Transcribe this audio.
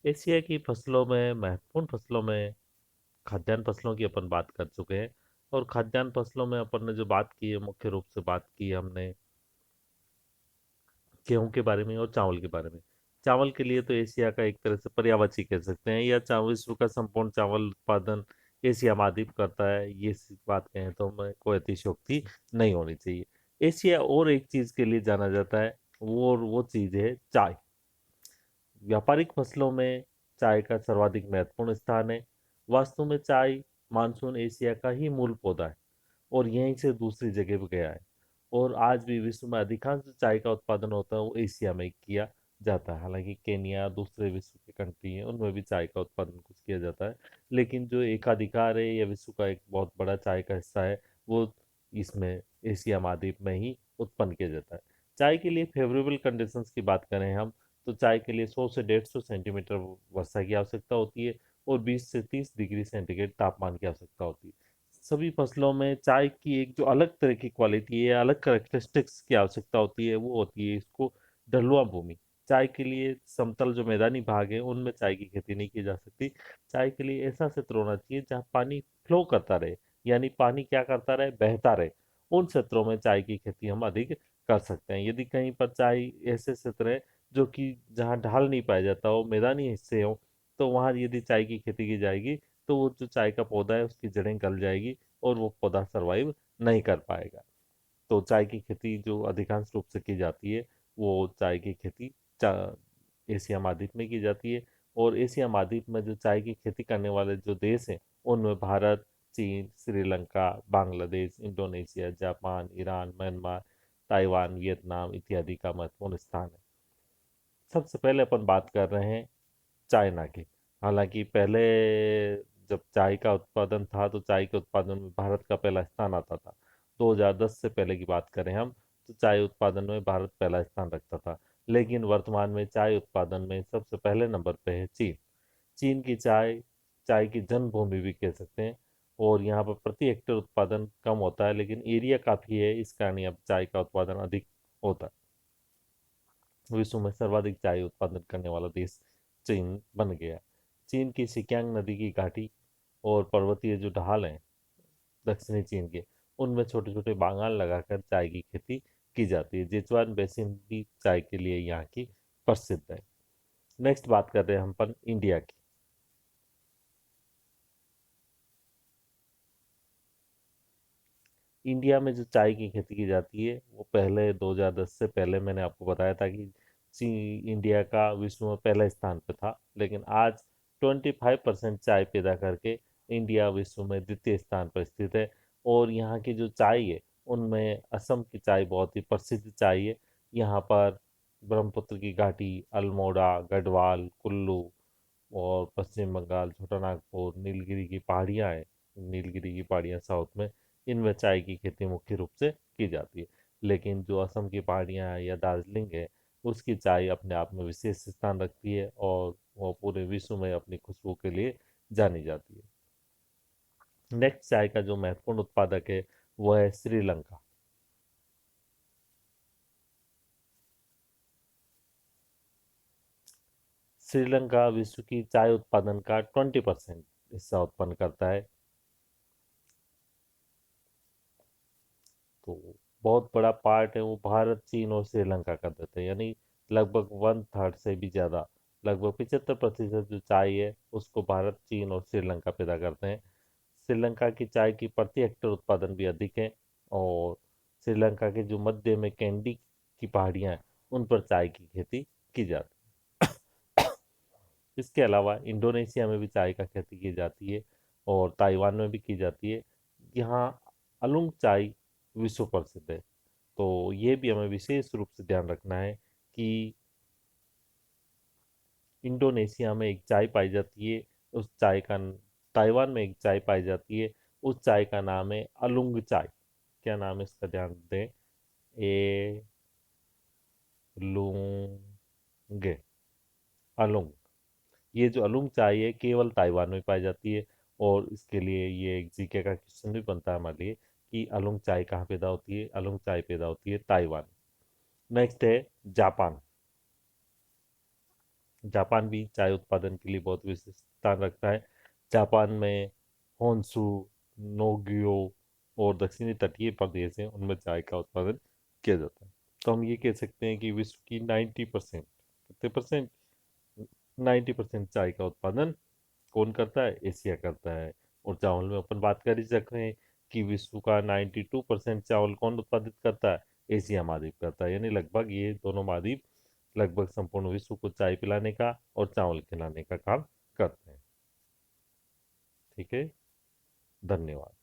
Asia की फसलों में महत्वपूर्ण फसलों में खाद्यान्न फसलों की अपन बात कर चुके हैं। और खाद्यान्न फसलों में अपन ने जो बात की है, मुख्य रूप से बात की है हमने गेहूं के बारे में और चावल के बारे में। चावल के लिए तो एशिया का एक तरह से पर्यावची कह सकते हैं, या चावल विश्व का संपूर्ण चावल उत्पादन एशिया महाद्वीप करता है, ये बात कहें तो मैं कोई अतिशयोक्ति नहीं होनी चाहिए। एशिया और एक चीज के लिए जाना जाता है, वो चीज है चाय। व्यापारिक फसलों में चाय का सर्वाधिक महत्वपूर्ण स्थान है। वास्तव में चाय मानसून एशिया का ही मूल पौधा है और यहीं से दूसरी जगह भी गया है। और आज भी विश्व में अधिकांश जो चाय का उत्पादन होता है वो एशिया में ही किया जाता है। हालांकि केनिया दूसरे विश्व के कंट्री हैं, उनमें भी चाय का उत्पादन कुछ किया जाता है, लेकिन जो एकाधिकार है या विश्व का एक बहुत बड़ा चाय का हिस्सा है, वो इसमें एशिया महाद्वीप में ही उत्पन्न किया जाता है। चाय के लिए फेवरेबल कंडीशंस की बात करें हम, तो चाय के लिए 100 से 150 सेंटीमीटर वर्षा की आवश्यकता होती है और 20 से 30 डिग्री सेंटीग्रेड तापमान की आवश्यकता होती है। सभी फसलों में चाय की एक जो अलग तरह की क्वालिटी है, अलग करेक्टरिस्टिक्स की आवश्यकता होती है, वो होती है इसको ढलुआ भूमि। चाय के लिए समतल जो मैदानी भाग है उनमें चाय की खेती नहीं की जा सकती। चाय के लिए ऐसा क्षेत्र होना चाहिए जहाँ पानी फ्लो करता रहे, यानी पानी क्या करता रहे, बहता रहे। उन क्षेत्रों में चाय की खेती हम अधिक कर सकते हैं। यदि कहीं पर चाय ऐसे क्षेत्र है जो कि जहाँ ढाल नहीं पाया जाता हो, मैदानी हिस्से हो, तो वहाँ यदि चाय की खेती की जाएगी तो वो जो चाय का पौधा है उसकी जड़ें गल जाएगी और वो पौधा सरवाइव नहीं कर पाएगा। तो चाय की खेती जो अधिकांश रूप से की जाती है, वो चाय की खेती एशिया महाद्वीप में की जाती है। और एशिया महाद्वीप में जो चाय की खेती करने वाले जो देश हैं, उनमें भारत, चीन, Sri Lanka, Bangladesh, Indonesia, Japan, Iran, Myanmar, Taiwan, Vietnam इत्यादि का महत्वपूर्ण स्थान है। सबसे पहले अपन बात कर रहे हैं चाइना की। हालांकि पहले जब चाय का उत्पादन था तो चाय के उत्पादन में भारत का पहला स्थान आता था। 2010 से पहले की बात करें हम, तो चाय उत्पादन में भारत पहला स्थान रखता था। लेकिन वर्तमान में चाय उत्पादन में सबसे पहले नंबर पे है चीन। चीन की चाय चाय की जन्मभूमि भी कह सकते हैं। और यहाँ पर प्रति हेक्टेयर उत्पादन कम होता है, लेकिन एरिया काफ़ी है, इस कारण यहाँ पर चाय का उत्पादन अधिक होता है। विश्व में सर्वाधिक चाय उत्पादन करने वाला देश चीन बन गया। चीन की सिक्यांग नदी की घाटी और पर्वतीय जो ढाल हैं दक्षिणी चीन के, उनमें छोटे छोटे बागान लगाकर चाय की खेती की जाती है। जेचुआन बेसिन भी चाय के लिए यहाँ की प्रसिद्ध है। नेक्स्ट बात कर रहे हैं हम पर इंडिया की। इंडिया में जो चाय की खेती की जाती है वो पहले 2010 से पहले मैंने आपको बताया था कि इंडिया का विश्व में पहले स्थान पे था, लेकिन आज 25% चाय पैदा करके इंडिया विश्व में द्वितीय स्थान पर स्थित है। और यहाँ की जो चाय है उनमें असम की चाय बहुत ही प्रसिद्ध चाय है। यहाँ पर ब्रह्मपुत्र की घाटी, अल्मोड़ा, गढ़वाल, कुल्लू और पश्चिम बंगाल, छोटा नागपुर, नीलगिरी की पहाड़ियाँ हैं। नीलगिरी की पहाड़ियाँ साउथ में, इनमें चाय की खेती मुख्य रूप से की जाती है। लेकिन जो असम की पहाड़ियाँ हैं या दार्जिलिंग है, उसकी चाय अपने आप में विशेष स्थान रखती है और वो पूरे विश्व में अपनी खुशबू के लिए जानी जाती है। नेक्स्ट चाय का जो महत्वपूर्ण उत्पादक है वो है श्रीलंका। श्रीलंका विश्व की चाय उत्पादन का 20% हिस्सा उत्पन्न करता है। तो बहुत बड़ा पार्ट है वो भारत, चीन और श्रीलंका कर देते हैं, यानी लगभग 1/3 से भी ज़्यादा, लगभग 75% जो चाय है उसको भारत, चीन और श्रीलंका पैदा करते हैं। श्रीलंका की चाय की प्रति हेक्टेयर उत्पादन भी अधिक है। और श्रीलंका के जो मध्य में कैंडी की पहाड़ियाँ हैं उन पर चाय की खेती की जाती है। इसके अलावा इंडोनेशिया में भी चाय का खेती की जाती है और ताइवान में भी की जाती है। यहाँ अलुंग चाय विश्व प्रसिद्ध है। तो ये भी हमें विशेष रूप से ध्यान रखना है कि इंडोनेशिया में एक चाय पाई जाती है, उस चाय का ताइवान में एक चाय पाई जाती है, उस चाय का नाम है अलुंग चाय। क्या नाम है इसका, ध्यान दें, ए लुंग, अलुंग। ये जो अलुंग चाय है केवल ताइवान में पाई जाती है। और इसके लिए ये एक जीके का क्वेश्चन भी बनता है हमारे लिए कि अलुंग चाय कहाँ पैदा होती है। अलुंग चाय पैदा होती है ताइवान। नेक्स्ट है जापान। जापान भी चाय उत्पादन के लिए बहुत विशेष स्थान रखता है। जापान में होन्सू, नोग्यो और दक्षिणी तटीय प्रदेश हैं, उनमें चाय का उत्पादन किया जाता है। तो हम ये कह सकते हैं कि विश्व की 90%, कितने परसेंट, 90% चाय का उत्पादन कौन करता है? एशिया करता है। और चावल में अपन बात कर ही सक रहे हैं कि विश्व का 92% चावल कौन उत्पादित करता है? एशिया महाद्वीप करता है। यानी लगभग ये दोनों महाद्वीप लगभग संपूर्ण विश्व को चाय पिलाने का और चावल खिलाने का काम करते हैं। ठीक है, धन्यवाद।